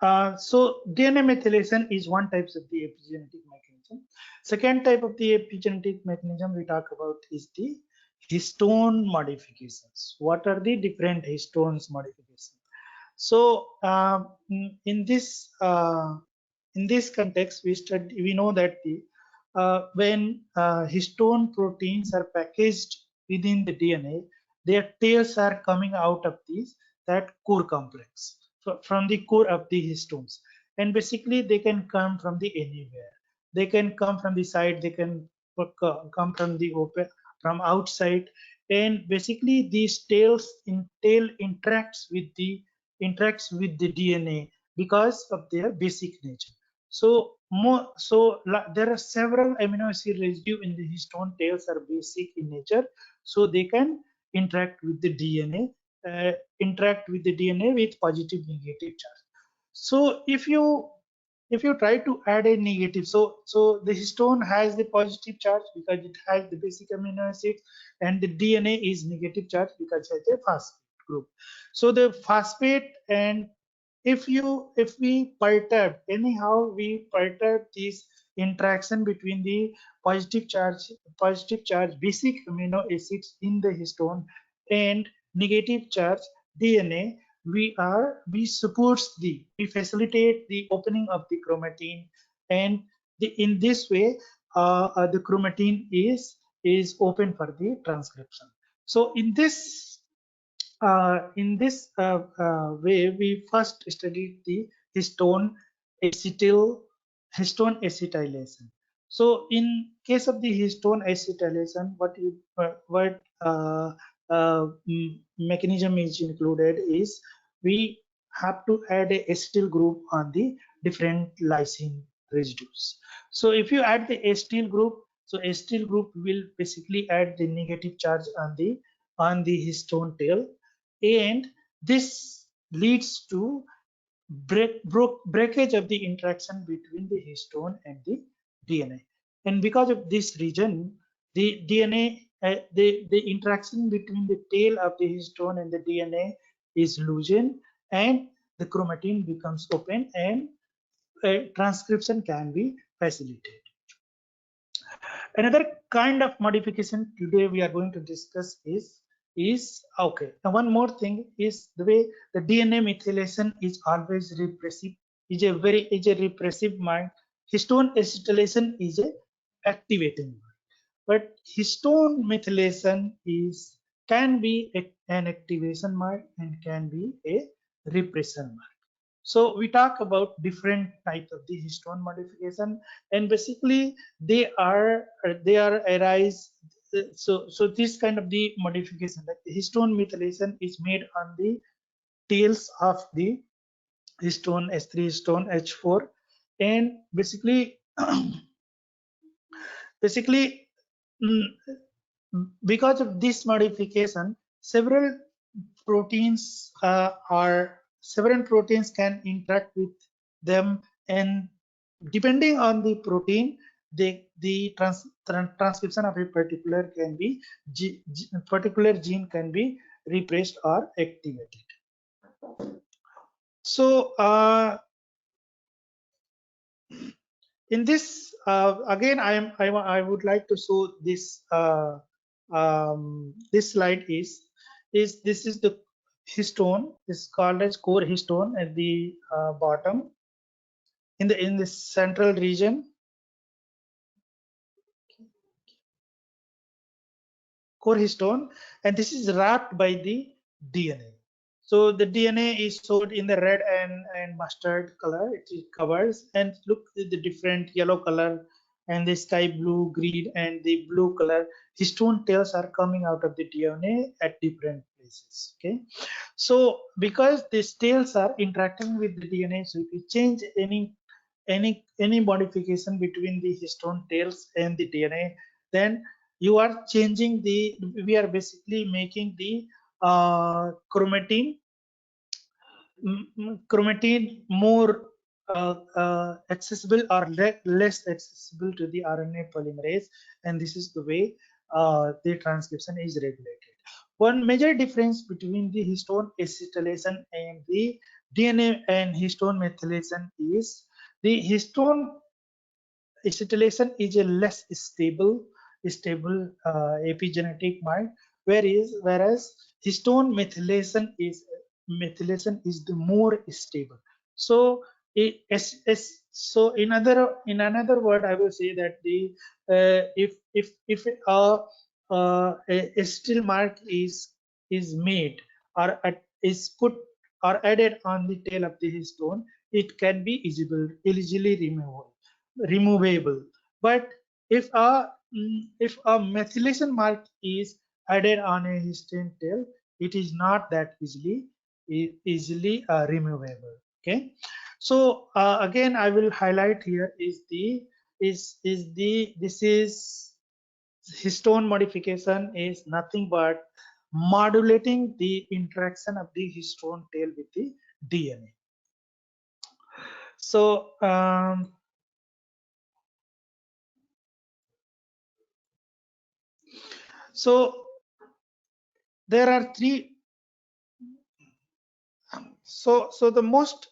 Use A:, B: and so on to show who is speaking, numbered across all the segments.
A: So DNA methylation is one type of the epigenetic mechanism. Second type of the epigenetic mechanism we talk about is the histone modifications. What are the different histones modifications? So in this context, we know that the when histone proteins are packaged within the DNA, their tails are coming out of these that core complex, so from the core of the histones, and basically they can come from the anywhere. They can come from the side. They can come from the open from outside, and basically these tail interacts with the DNA because of their basic nature. So there are several amino acid residue in the histone tails are basic in nature, so they can interact with the DNA, with positive negative charge. So if you try to add a negative, so the histone has the positive charge because it has the basic amino acids, and the DNA is negative charge because it has a phosphate group. So the phosphate, and if we perturb this interaction between the positive charge basic amino acids in the histone and negative charge DNA, we facilitate the opening of the chromatin, and in this way the chromatin is open for the transcription. So in this way, we first studied the histone histone acetylation. So in case of the histone acetylation, mechanism is included is we have to add a acetyl group on the different lysine residues. So if you add the acetyl group, so acetyl group will basically add the negative charge on the histone tail, and this leads to breakage of the interaction between the histone and the DNA. And because of this reason, the DNA, the interaction between the tail of the histone and the DNA is loosened, and the chromatin becomes open, and transcription can be facilitated. Another kind of modification today we are going to discuss is okay. Now one more thing is the way the DNA methylation is always repressive, is a repressive mind. Histone acetylation is a activating mind, but histone methylation is can be an activation mark and can be a repression mark. So we talk about different types of the histone modification, and basically they are arise. So this kind of the modification, like the histone methylation, is made on the tails of the histone H3, histone H4, and basically basically mm, because of this modification, proteins several proteins can interact with them, and depending on the protein, transcription of a particular gene can be repressed or activated. So in this again, I would like to show this this slide is this is the histone, is called as core histone at the bottom in the central region. Core histone, and this is wrapped by the DNA. So the DNA is showed in the red and mustard color. It covers, and look at the different yellow color and the sky blue, green, and the blue color. Histone tails are coming out of the DNA at different places. Okay, so because these tails are interacting with the DNA, so if you change any modification between the histone tails and the DNA, then you are changing the we are basically making the chromatin more accessible or less accessible to the RNA polymerase, and this is the way the transcription is regulated. One major difference between the histone acetylation and the DNA and histone methylation is the histone acetylation is a less stable epigenetic mark, whereas histone methylation is the more stable. So so in another word, I will say that the if a acetyl mark is made or is put or added on the tail of the histone, it can be easily removable. But if a methylation mark is added on a histone tail, it is not that easily removable. Okay, so again I will highlight here is the this is histone modification is nothing but modulating the interaction of the histone tail with the DNA. So there are three. So the most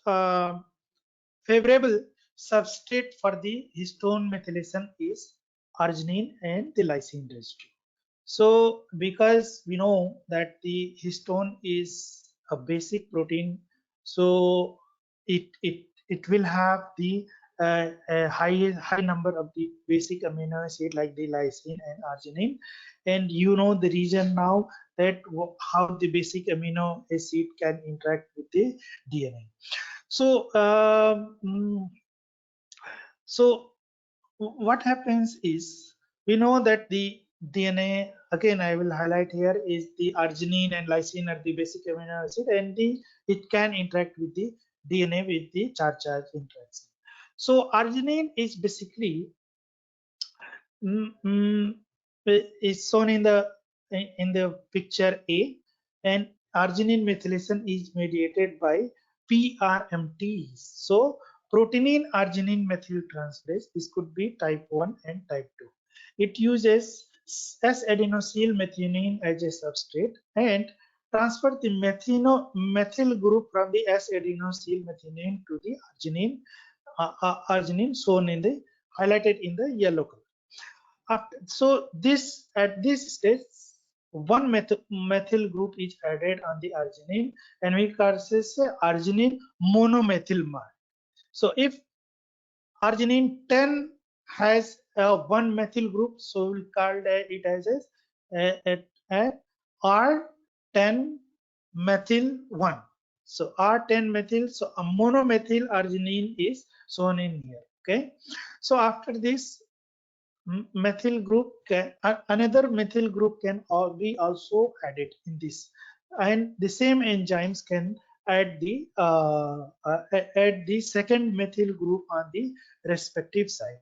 A: favorable substrate for the histone methylation is arginine and the lysine residue. So because we know that the histone is a basic protein, so it will have the a high number of the basic amino acid like the lysine and arginine, and you know the reason now that how the basic amino acid can interact with the DNA. So so what happens is we know that the DNA, again I will highlight here, is the arginine and lysine are the basic amino acid, and it can interact with the DNA with the charge interaction. So arginine is basically mm, mm, is shown in the picture A, and arginine methylation is mediated by PRMTs. So protein arginine methyltransferase, this could be type 1 and type 2. It uses S-adenosyl methionine as a substrate and transfer the methyl group from the S-adenosyl methionine to the arginine shown in the highlighted in the yellow color. So this at this stage, one methyl group is added on the arginine, and we call this arginine monomethyl mark. So if arginine 10 has one methyl group, so we'll call it as a R10 methyl 1. So R10 methyl, so a monomethyl arginine is shown in here. Okay, so after this methyl group another methyl group can be also added in this, and the same enzymes can add the second methyl group on the respective side.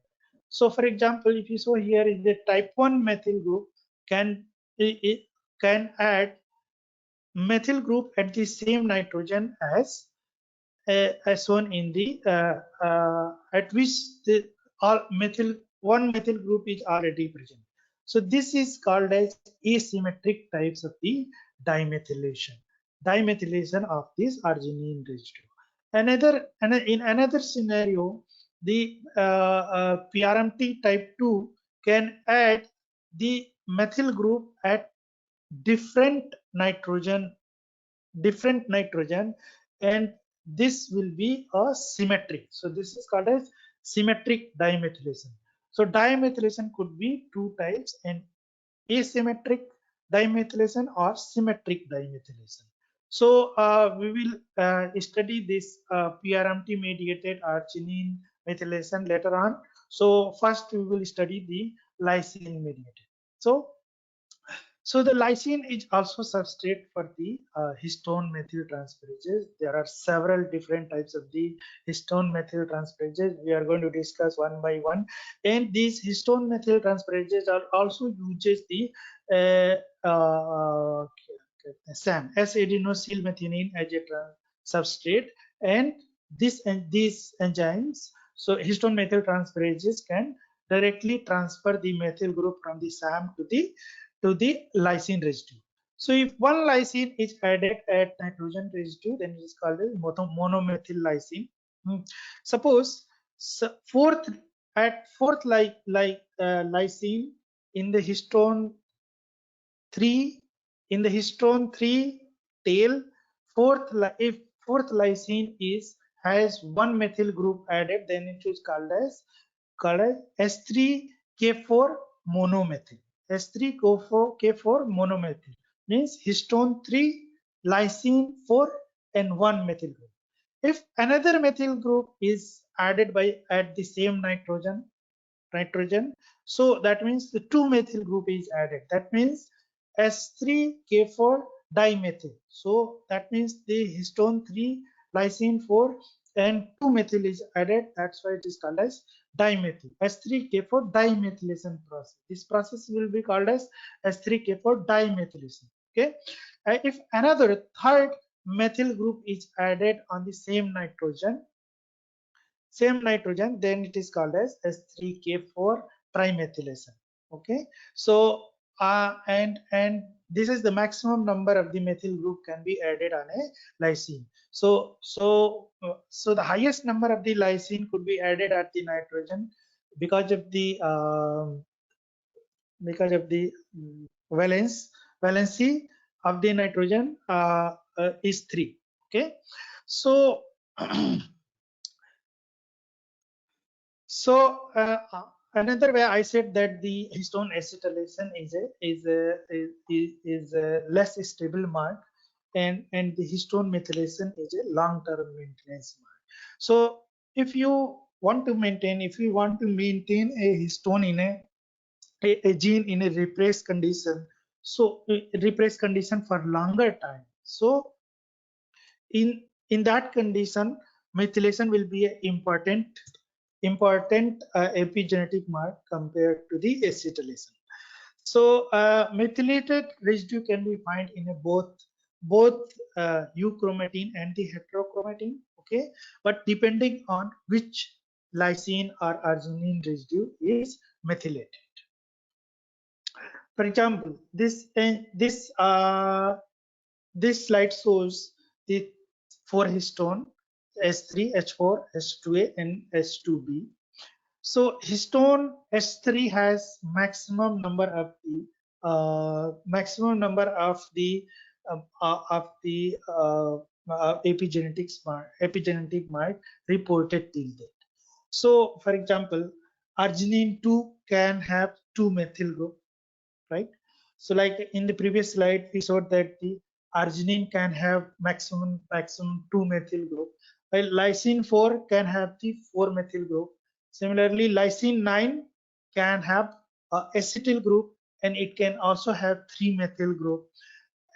A: So for example, if you saw here in the type 1 methyl group can it can add methyl group at the same nitrogen as shown in the at which the all methyl one methyl group is already present. So this is called as asymmetric types of the dimethylation of this arginine residue. In another scenario, the PRMT type 2 can add the methyl group at different nitrogen different nitrogen, and this will be a symmetric. So this is called as symmetric dimethylation. So dimethylation could be two types, and asymmetric dimethylation or symmetric dimethylation. So we will study this PRMT mediated arginine methylation later on. So first we will study the lysine mediated. So the lysine is also substrate for the histone methyltransferases. There are several different types of the histone methyltransferases. We are going to discuss one by one. And these histone methyltransferases are also uses the SAM, S-adenosyl methionine as a substrate, and these enzymes, so histone methyltransferases can directly transfer the methyl group from the SAM to the lysine residue. So if one lysine is added at nitrogen residue, then it is called as monomethyl lysine. Suppose fourth lysine in the histone 3 in the histone 3 tail, if fourth lysine is has one methyl group added, then it is called as S3K4 monomethyl. S3K4 monomethyl means histone 3, lysine 4, and one methyl group. If another methyl group is added at the same nitrogen, so that means the 2-methyl group is added. That means S3K4 dimethyl. So that means the histone 3, lysine 4, and 2-methyl is added. That's why it is called as dimethyl. S3K4 dimethylation process. This process will be called as S3K4 dimethylation. Okay. If another third methyl group is added on the same nitrogen, then it is called as S3K4 trimethylation. Okay, so and this is the maximum number of the methyl group can be added on a lysine. So the highest number of the lysine could be added at the nitrogen because of the valency of the nitrogen is 3. Okay, so So another way I said that the histone acetylation is a less stable mark, and the histone methylation is a long-term maintenance mark. So if you want to maintain a histone in a gene in a repressed condition, so repressed condition for longer time. So in that condition, methylation will be an important epigenetic mark compared to the acetylation. So methylated residue can be found in both euchromatin and the heterochromatin. Okay, but depending on which lysine or arginine residue is methylated. For example, this slide shows the 4 histone S3, H4, H2A, and H2B. So histone S3 has maximum number of the epigenetic mark reported till date. So, for example, arginine 2 can have 2 methyl group, right? So like in the previous slide, we showed that the arginine can have maximum 2 methyl group, while lysine 4 can have the 4 methyl group. Similarly, lysine 9 can have a acetyl group, and it can also have 3 methyl group.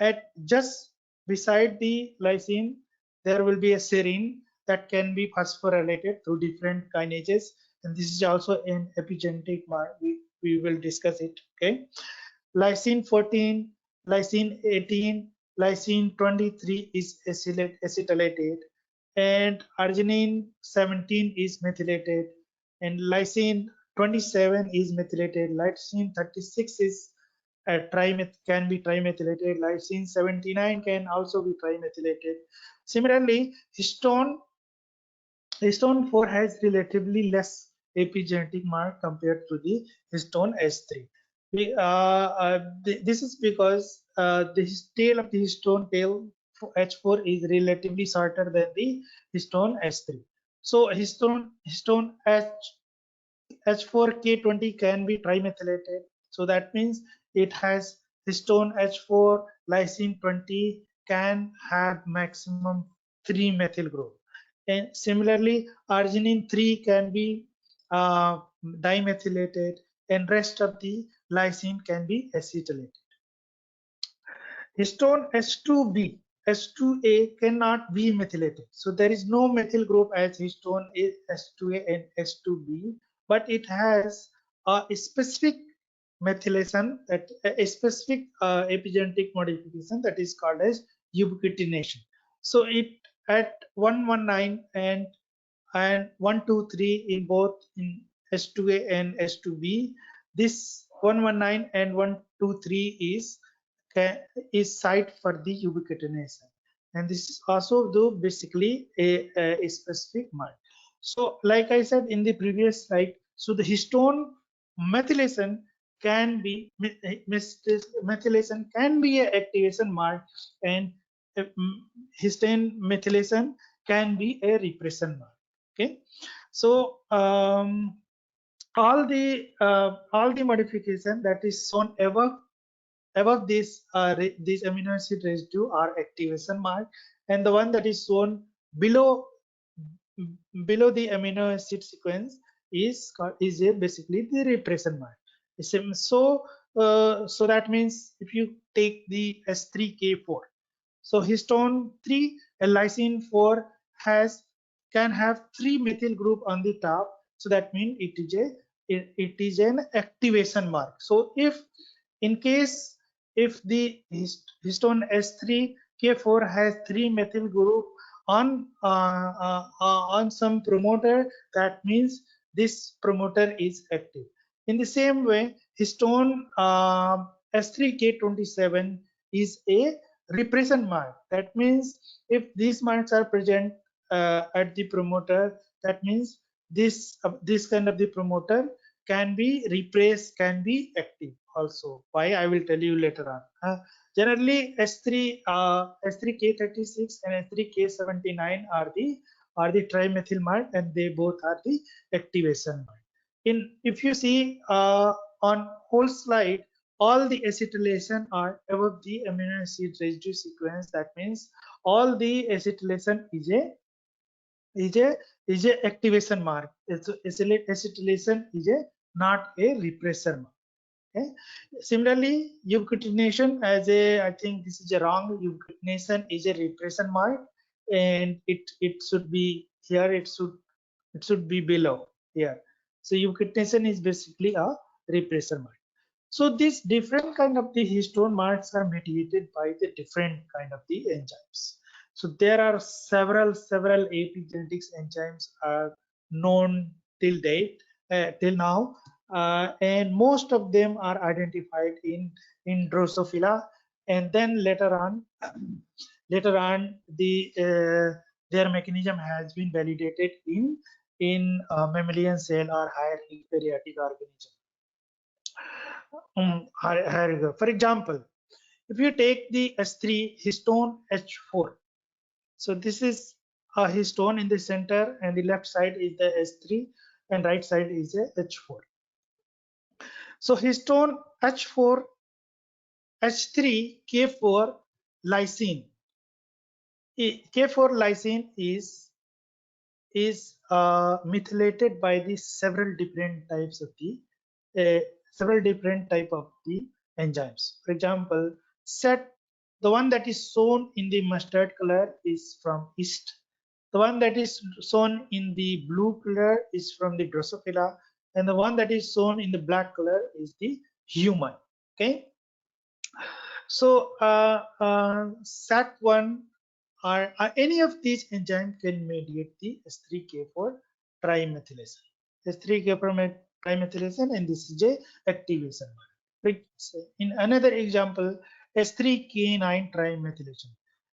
A: At just beside the lysine, there will be a serine that can be phosphorylated through different kinases, and this is also an epigenetic mark. We will discuss it. Okay, lysine 14, lysine 18, lysine 23 is acetylated, and arginine 17 is methylated, and lysine 27 is methylated. Lysine 36 is can be trimethylated. Lysine 79 can also be trimethylated. Similarly, histone 4 has relatively less epigenetic mark compared to the histone S3. This is because the tail of the histone tail H4 is relatively shorter than the histone S3. So histone H4K20 can be trimethylated. So that means it has histone H4 lysine 20 can have maximum 3 methyl group. And similarly, arginine 3 can be dimethylated, and rest of the lysine can be acetylated. Histone H2B, H2A cannot be methylated. So there is no methyl group as histone H2A and H2B, but it has a specific methylation, that a specific epigenetic modification that is called as ubiquitination. So it at 119 and 123 in both in H2A and H2B, this 119 and 123 is is site for the ubiquitination, and this is also basically a specific mark. So like I said in the previous slide, so the histone methylation can be methylation can be a activation mark, and histone methylation can be a repression mark. Okay, so all the modification that is shown above this amino acid residue are activation mark, and the one that is shown below the amino acid sequence is basically the repression mark. So that means if you take the S3K4, so histone 3 and lysine 4 can have 3 methyl group on the top, so that means it is an activation mark. So in case if the histone S3K4 has 3 methyl group on some promoter, that means this promoter is active. In the same way, histone S3K27 is a repression mark. That means if these marks are present at the promoter, that means this kind of the promoter can be repressed, can be active also. Why, I will tell you later on. Generally, S3K36 and S3K79 are the trimethyl mark, and they both are the activation mark. If you see on whole slide, all the acetylation are above the amino acid residue sequence. That means all the acetylation is a activation mark. Acetylation is not a repressor mark. Okay. Similarly, ubiquitination I think this is a wrong. Ubiquitination is a repression mark, and it should be here. It should be below here. So ubiquitination is basically a repressor mark. So these different kind of the histone marks are mediated by the different kind of the enzymes. So there are several epigenetics enzymes are known till till now, and most of them are identified in Drosophila, and then later on their mechanism has been validated in mammalian cell or higher eukaryotic organism. Here you go. For example, if you take the S3 histone H4, so this is a histone in the center, and the left side is the S3, and right side is a H4. So histone H4 H3 K4 lysine. K4 lysine is methylated by the several different types of the enzymes. For example, the one that is shown in the mustard color is from yeast. The one that is shown in the blue color is from the Drosophila, and the one that is shown in the black color is the human. Okay. So SAT1 or any of these enzymes can mediate the S3K4 trimethylation. S3K4 trimethylation, and this is a activation. In another example, S3K9 trimethylation.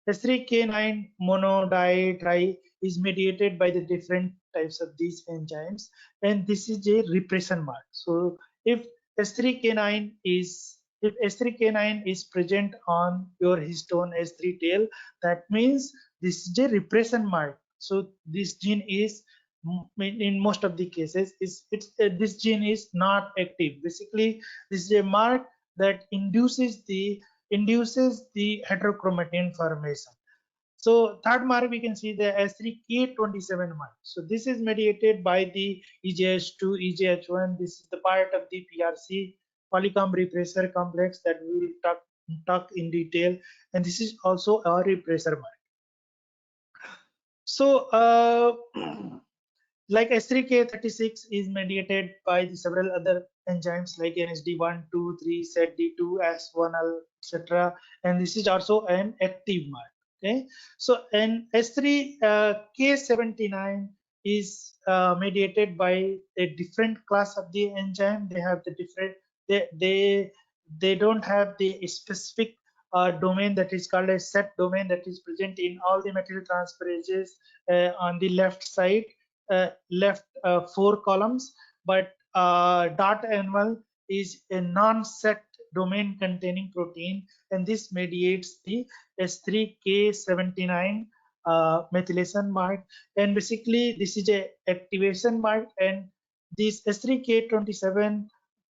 A: S3K9 monodi is mediated by the different types of these enzymes, and this is a repression mark. So if S3K9 is present on your histone S3 tail, that means this is a repression mark. So this gene is in most of the cases this gene is not active. Basically, this is a mark that induces the heterochromatin formation. So third mark, we can see the S3K27 mark. So this is mediated by the EJH2, EJH1. This is the part of the PRC, polycomb repressor complex, that we will talk in detail. And this is also a repressor mark. So like S3K36 is mediated by the several other enzymes like NSD1, 2, 3, ZD2, S1L, etc. And this is also an active mark. Okay, so an S3K79 is mediated by a different class of the enzyme. They have the different they don't have the specific domain that is called a set domain that is present in all the metal transferases on the left side, left 4 columns, but dot enval is a non-set domain containing protein, and this mediates the S3K79 methylation mark. And basically this is a activation mark, and these S3K27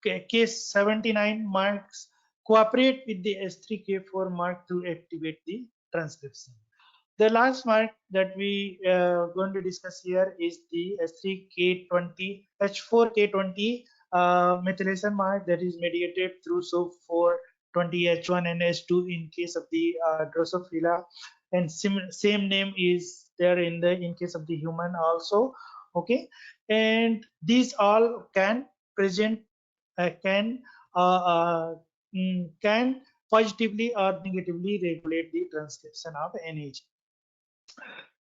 A: K79 marks cooperate with the S3K4 mark to activate the transcription. The last mark that we going to discuss here is the S3K20 H4K20 methylation mark that is mediated through SOP420H1 and H2 in case of the Drosophila, and same name is there in case of the human also. Okay, and these all can present can can positively or negatively regulate the transcription of NAG.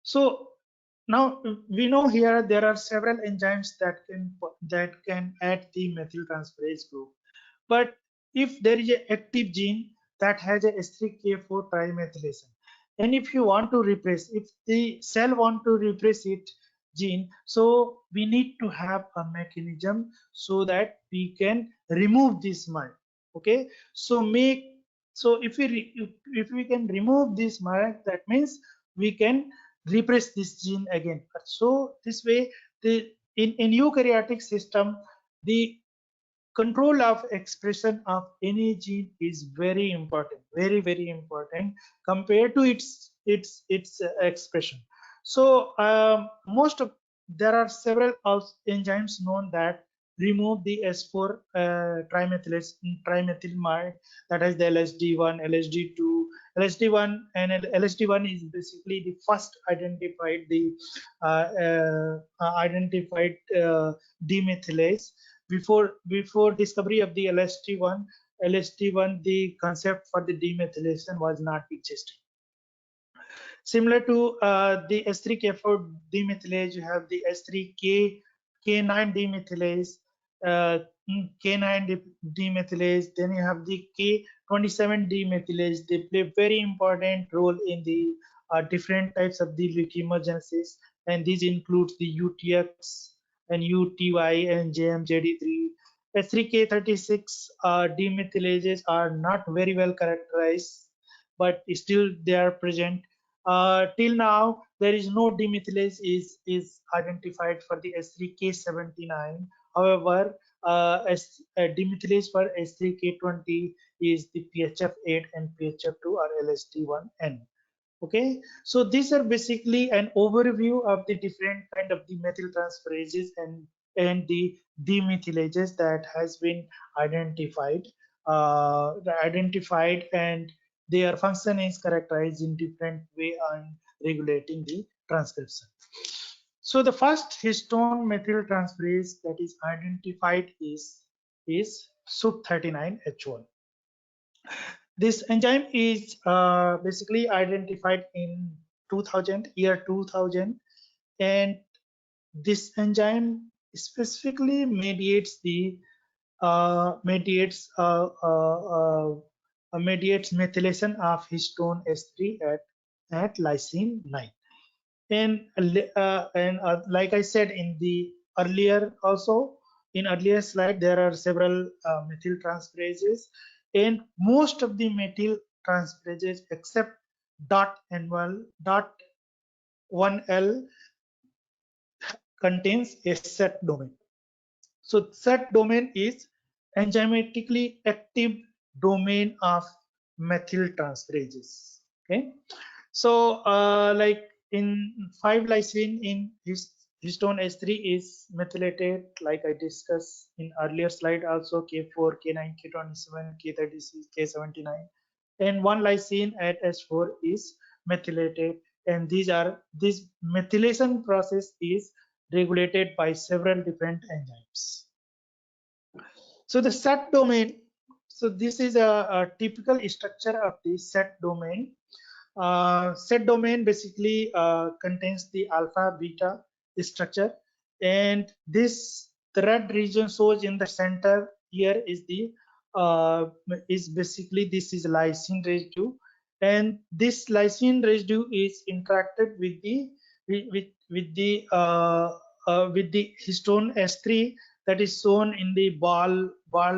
A: So now we know here there are several enzymes that can add the methyltransferase group. But if there is an active gene that has a S3K4 trimethylation, and if you want to repress, if the cell want to repress it gene, so we need to have a mechanism so that we can remove this mark. Okay, so if we can remove this mark, that means we can repress this gene again. So this way, in eukaryotic system, the control of expression of any gene is very important, very important compared to its expression. So there are several enzymes known that remove the S4 trimethyl mark, that is the LSD1, LSD2, LSD1, and LSD1 is basically the first identified demethylase. Before discovery of the LSD1, the concept for the demethylation was not existing. Similar to the S3K4 demethylase, you have the S3K9 demethylase, K9 demethylase. Then you have the K27 demethylase. They play very important role in the different types of the leukemogenesis, and these includes the UTX and UTY and JMJD3. S3K36 demethylases are not very well characterized, but still they are present. Till now, there is no demethylase is identified for the S3K79. However, demethylase for S3K20 is the PHF8 and PHF2 or LSD1N. Okay, so these are basically an overview of the different kind of the methyltransferases and the demethylases that has been identified, and their function is characterized in different way on regulating the transcription. So the first histone methyltransferase that is identified is SUP39H1. This enzyme is basically identified in 2000, and this enzyme specifically mediates methylation of histone S3 at lysine 9. And like I said in the earlier slide, there are several methyltransferases, and most of the methyltransferases except .1L contains a set domain. So set domain is enzymatically active domain of methyltransferases. Okay, so like in 5-lysine in histone S3 is methylated, like I discussed in earlier slide, also K4, K9, K27, K36, K79, and 1-lysine at S4 is methylated, and this methylation process is regulated by several different enzymes. So the set domain, so this is a typical structure of the set domain. Set domain basically contains the alpha beta structure, and the red region shows in the center here is the is basically, this is lysine residue, and this lysine residue is interacted with the with the histone S3 that is shown in the ball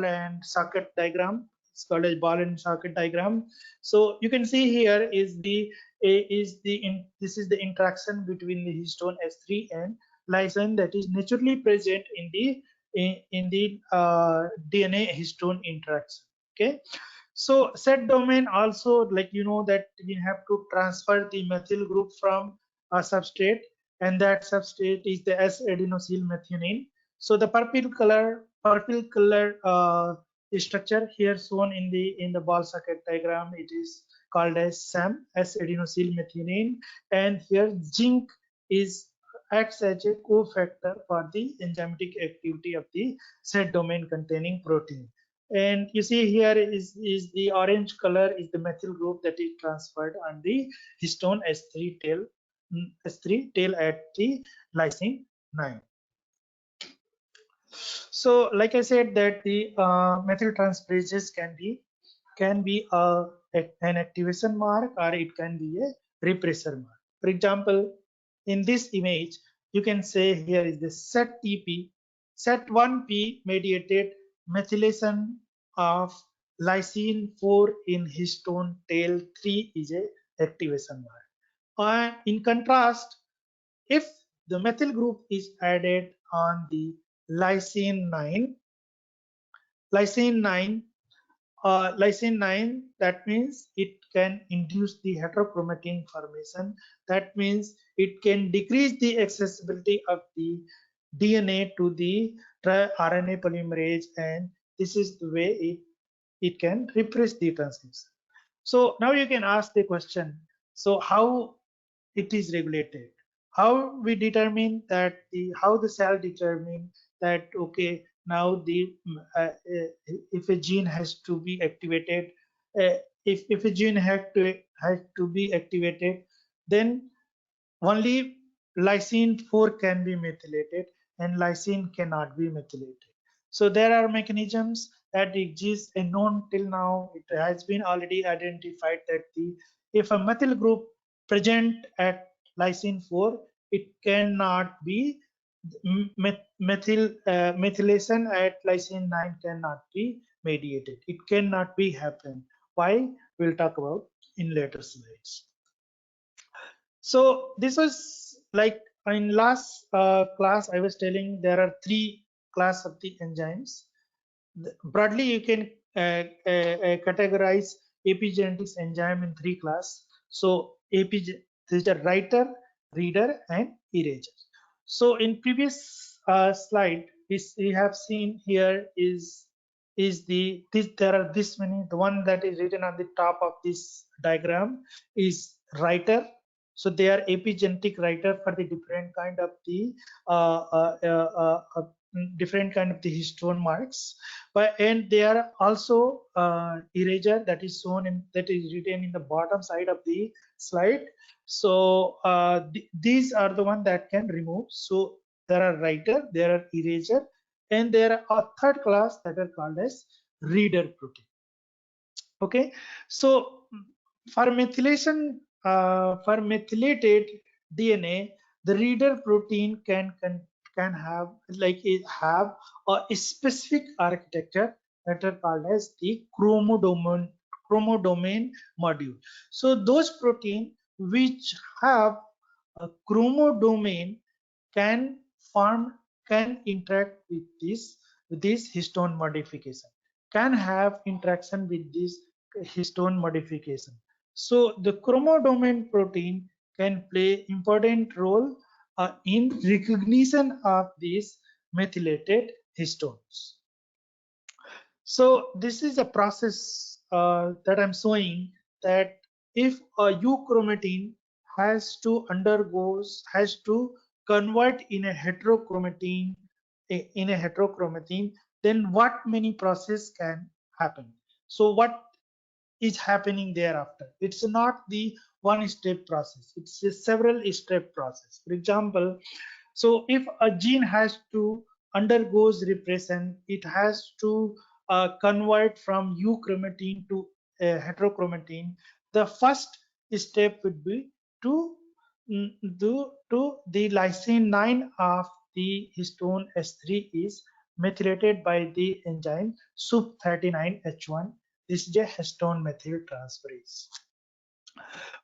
A: and socket diagram. It's called a ball and socket diagram. So you can see here is this is the interaction between the histone S3 and lysine that is naturally present in the DNA histone interaction. Okay, so set domain also, like you know that we have to transfer the methyl group from a substrate, and that substrate is the S-adenosyl methionine. So the purple color structure here shown in the ball socket diagram, it is called as SAM, S-adenosyl methionine, and here zinc is acts as a cofactor for the enzymatic activity of the set domain containing protein. And you see here is the orange color is the methyl group that is transferred on the histone S3 tail at the lysine 9. So like I said that the methyl transferases can be an activation mark, or it can be a repressor mark. For example, in this image, you can say here is the set-TP, set1P mediated methylation of lysine 4 in histone tail 3 is a activation mark. And in contrast, if the methyl group is added on the lysine 9, lysine 9 lysine 9, that means it can induce the heterochromatin formation. That means it can decrease the accessibility of the DNA to the RNA polymerase, and this is the way it can repress the transcription. So now you can ask the question, so how it is regulated? How we determine that how the cell determine that, okay, now if a gene has to be activated, if a gene has to be activated, then only lysine 4 can be methylated and lysine cannot be methylated. So there are mechanisms that exist and known till now. It has been already identified that if a methyl group present at lysine 4, it cannot be methylation at lysine 9 cannot be mediated. It cannot be happen. Why? We'll talk about in later slides. So this was like in last class I was telling there are 3 class of the enzymes. Broadly you can categorize epigenetics enzyme in 3 class. So is the writer, reader, and eraser. So in previous slide we have seen here is there are this many. The one that is written on the top of this diagram is writer. So they are epigenetic writer for the different kind of the different kind of the histone marks, but and they are also eraser that is shown in that is written in the bottom side of the slide. So these are the one that can remove. So there are writer, there are eraser, and there are a third class that are called as reader protein. Okay, so for methylation, for methylated DNA, the reader protein can have like it have a specific architecture that are called as the chromodomain module. So those protein which have a chromodomain can form can interact with this histone modification, can have interaction with this histone modification. So the chromodomain protein can play important role in recognition of these methylated histones. So this is a process that I'm showing, that if a euchromatin has to convert in a heterochromatin, then what many process can happen. So what is happening thereafter? It's not the one step process, it's a several step process. For example, so if a gene has to undergoes repression, it has to convert from euchromatin to heterochromatin, the first step would be to do to the lysine 9 of the histone S3 is methylated by the enzyme SUP39H1. This is a histone methyl transferase.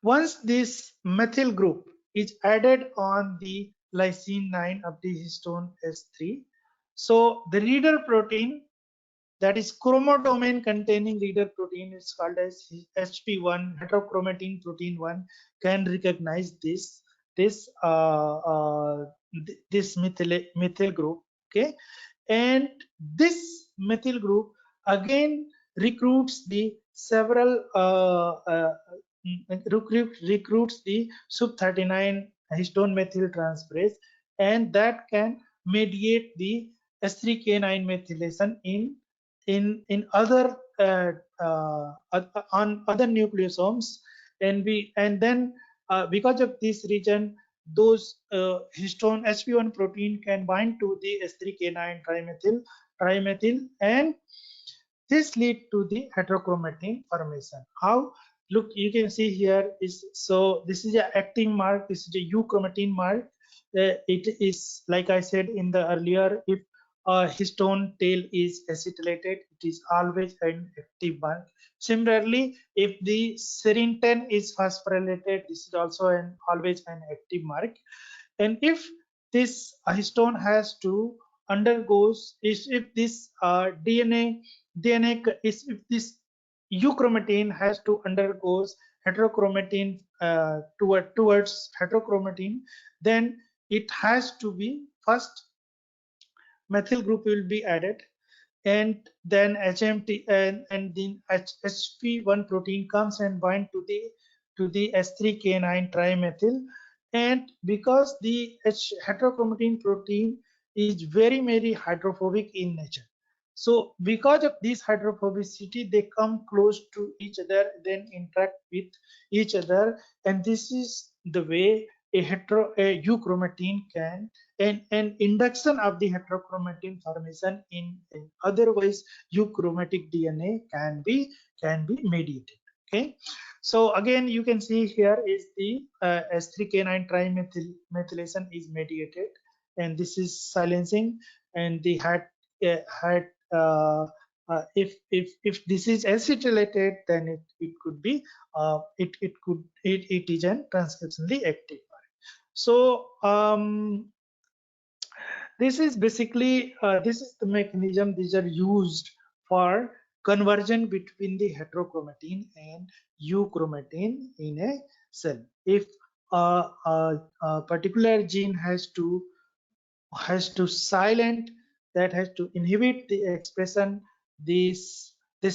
A: Once this methyl group is added on the lysine 9 of the histone S3, so the reader protein, that is chromodomain containing reader protein, is called as HP1, heterochromatin protein 1, can recognize this methyl group. Okay, and this methyl group again recruits the several recruits the SUP39 histone methyl transferase, and that can mediate the S3K9 methylation in other on other nucleosomes, and then because of this region, those histone sp1 protein can bind to the S3K9 trimethyl, and this lead to the heterochromatin formation. How? Look, you can see here is, so this is a active mark, this is a euchromatin mark. It is, like I said in the earlier, if histone tail is acetylated, it is always an active mark. Similarly, if the serine 10 is phosphorylated, this is also always an active mark. And if this histone has to undergoes, if this DNA is, if this euchromatin has to undergoes heterochromatin towards heterochromatin, then it has to be first methyl group will be added, and then HMT and then HP1 protein comes and bind to the S3K9 trimethyl. And because the heterochromatin protein is very hydrophobic in nature, so because of this hydrophobicity, they come close to each other, then interact with each other, and this is the way a euchromatin can, and induction of the heterochromatin formation in otherwise euchromatic DNA can be mediated. Okay, so again you can see here is the S3K9 trimethylation is mediated, and this is silencing, and the had if this is acetylated, then it could be it is an transcriptionally active. So this is basically this is the mechanism. These are used for conversion between the heterochromatin and euchromatin in a cell. If a particular gene has to silent, that has to inhibit the expression, this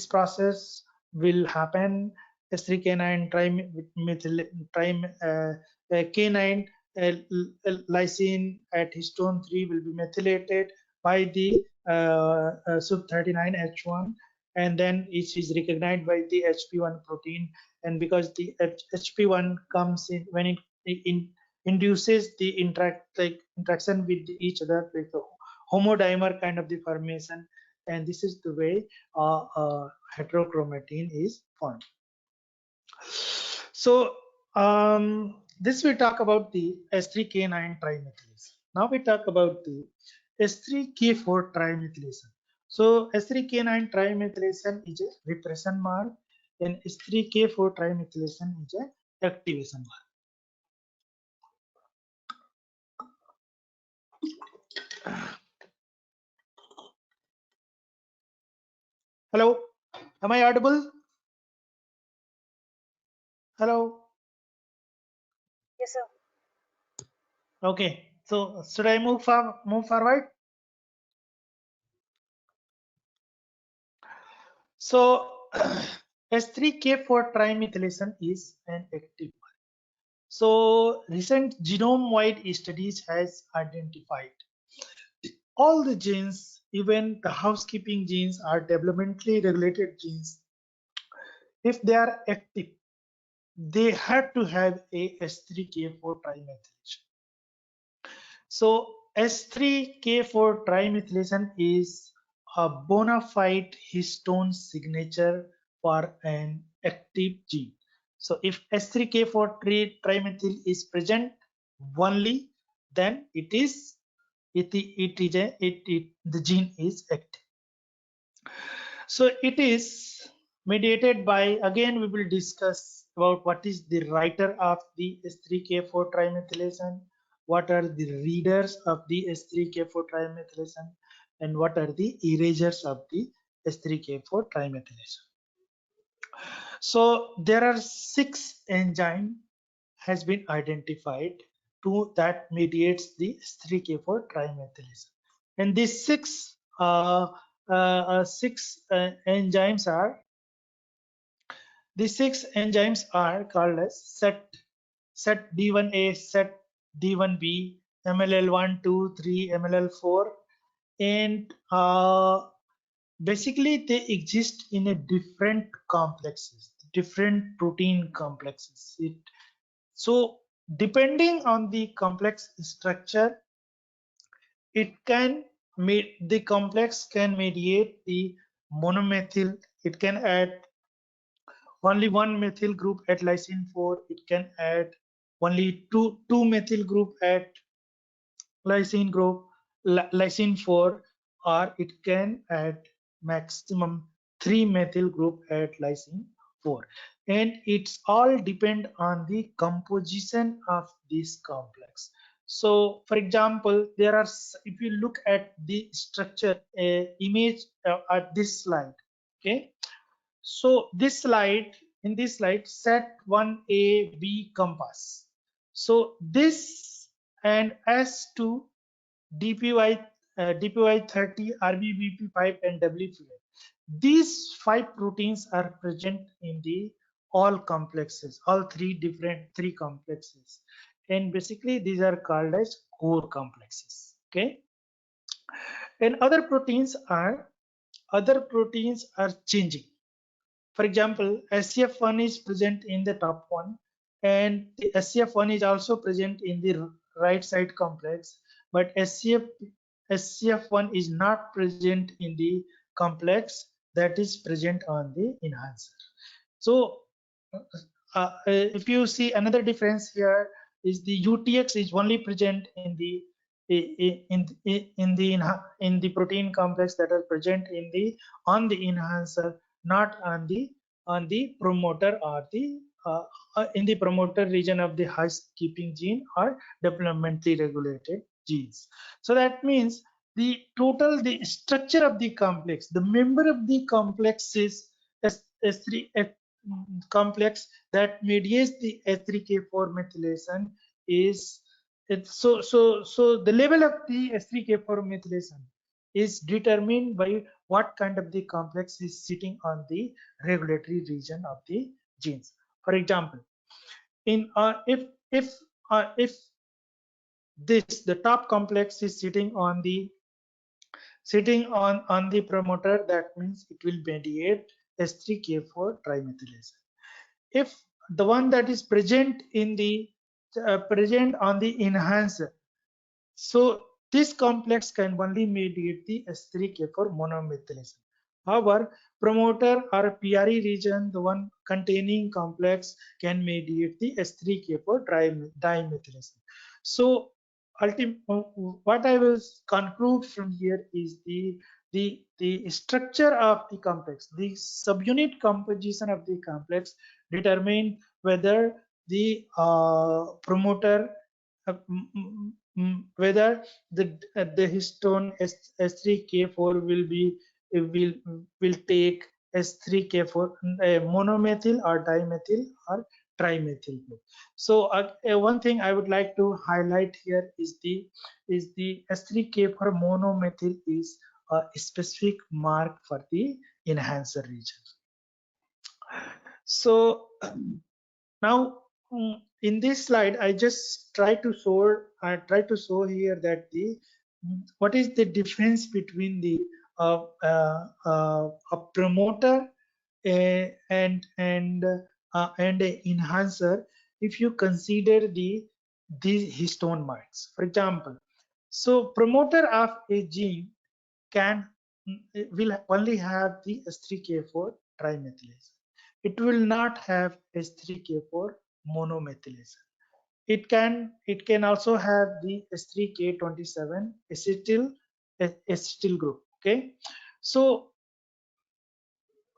A: process will happen. S3K9 K9 lysine at histone 3 will be methylated by the SUP39H1, and then it is recognized by the HP1 protein. And because the HP1 comes in when it induces the interaction with each other, like a homodimer kind of the formation, and this is the way heterochromatin is formed. So this we talk about the S3K9 trimethylation. Now we talk about the S3K4 trimethylation. So S3K9 trimethylation is a repression mark, and S3K4 trimethylation is a activation mark. Hello, am I audible? Hello.
B: Yes, sir.
A: Okay, so should I move forward? So S3K4 trimethylation is an active mark. So recent genome-wide studies has identified all the genes, even the housekeeping genes, are developmentally regulated genes. If they are active, they have to have a S3K4 trimethylation. So S3K4 trimethylation is a bona fide histone signature for an active gene. So if S3K4 trimethyl is present only, then the gene is active. So it is mediated by, again we will discuss about what is the writer of the S3K4 trimethylation, what are the readers of the S3K4 trimethylation, and what are the erasers of the S3K4 trimethylation. So there are 6 enzymes has been identified that mediates the S3K4 trimethylation, and these enzymes are called as set D1A, set D1B, MLL1, 2, 3, MLL4, and basically they exist in a different complexes, different protein complexes. So depending on the complex structure, the complex can mediate the monomethyl. It can add only one methyl group at lysine 4. It can add only two methyl group at lysine 4, or it can add maximum 3 methyl group at lysine 4, and it's all depend on the composition of this complex. So for example, if you look at the structure image at this slide, okay, so in this slide, set 1AB compass. So this and S2, DPY, DPY30, RBBP5, and WPI. These 5 proteins are present in the all complexes, all three complexes, and basically these are called as core complexes. Okay, and other proteins are changing. For example, SCF1 is present in the top one, and the SCF1 is also present in the right side complex, but SCF1 is not present in the complex that is present on the enhancer. So if you see another difference here is the UTX is only present in the in the protein complex that are present on the enhancer, not on the promoter or the in the promoter region of the housekeeping gene or developmentally regulated genes. So that means the structure of the complex, the member of the complex is S3 complex that mediates the S3K4 methylation is so the level of the S3K4 methylation is determined by what kind of the complex is sitting on the regulatory region of the genes. For example, in if the top complex is sitting on the promoter, that means it will mediate S3K4 trimethylation. If the one that is present present on the enhancer, so this complex can only mediate the S3K4 monomethylation. However, promoter or PRE region, the one containing complex, can mediate the S3K4 dimethylation. So what I will conclude from here is the structure of the complex, the subunit composition of the complex determine whether the promoter whether the histone S3K4 will take S3K4 monomethyl or dimethyl or trimethyl group. So one thing I would like to highlight here is the S3K4 monomethyl is a specific mark for the enhancer region. So now in this slide, I just try to show here that what is the difference between the a promoter and an enhancer if you consider these histone marks. For example, so promoter of a gene can it will only have the H3K4 trimethylase. It will not have H3K4 monomethylase. It can also have the H3K27 acetyl group. Okay, so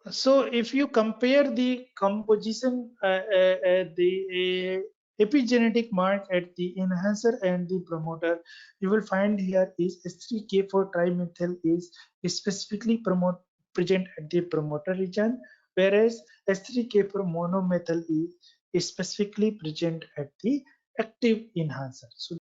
A: if you compare the composition, the epigenetic mark at the enhancer and the promoter, you will find here is H3K4 trimethyl is specifically present at the promoter region, whereas H3K4 monomethyl is specifically present at the active enhancer. So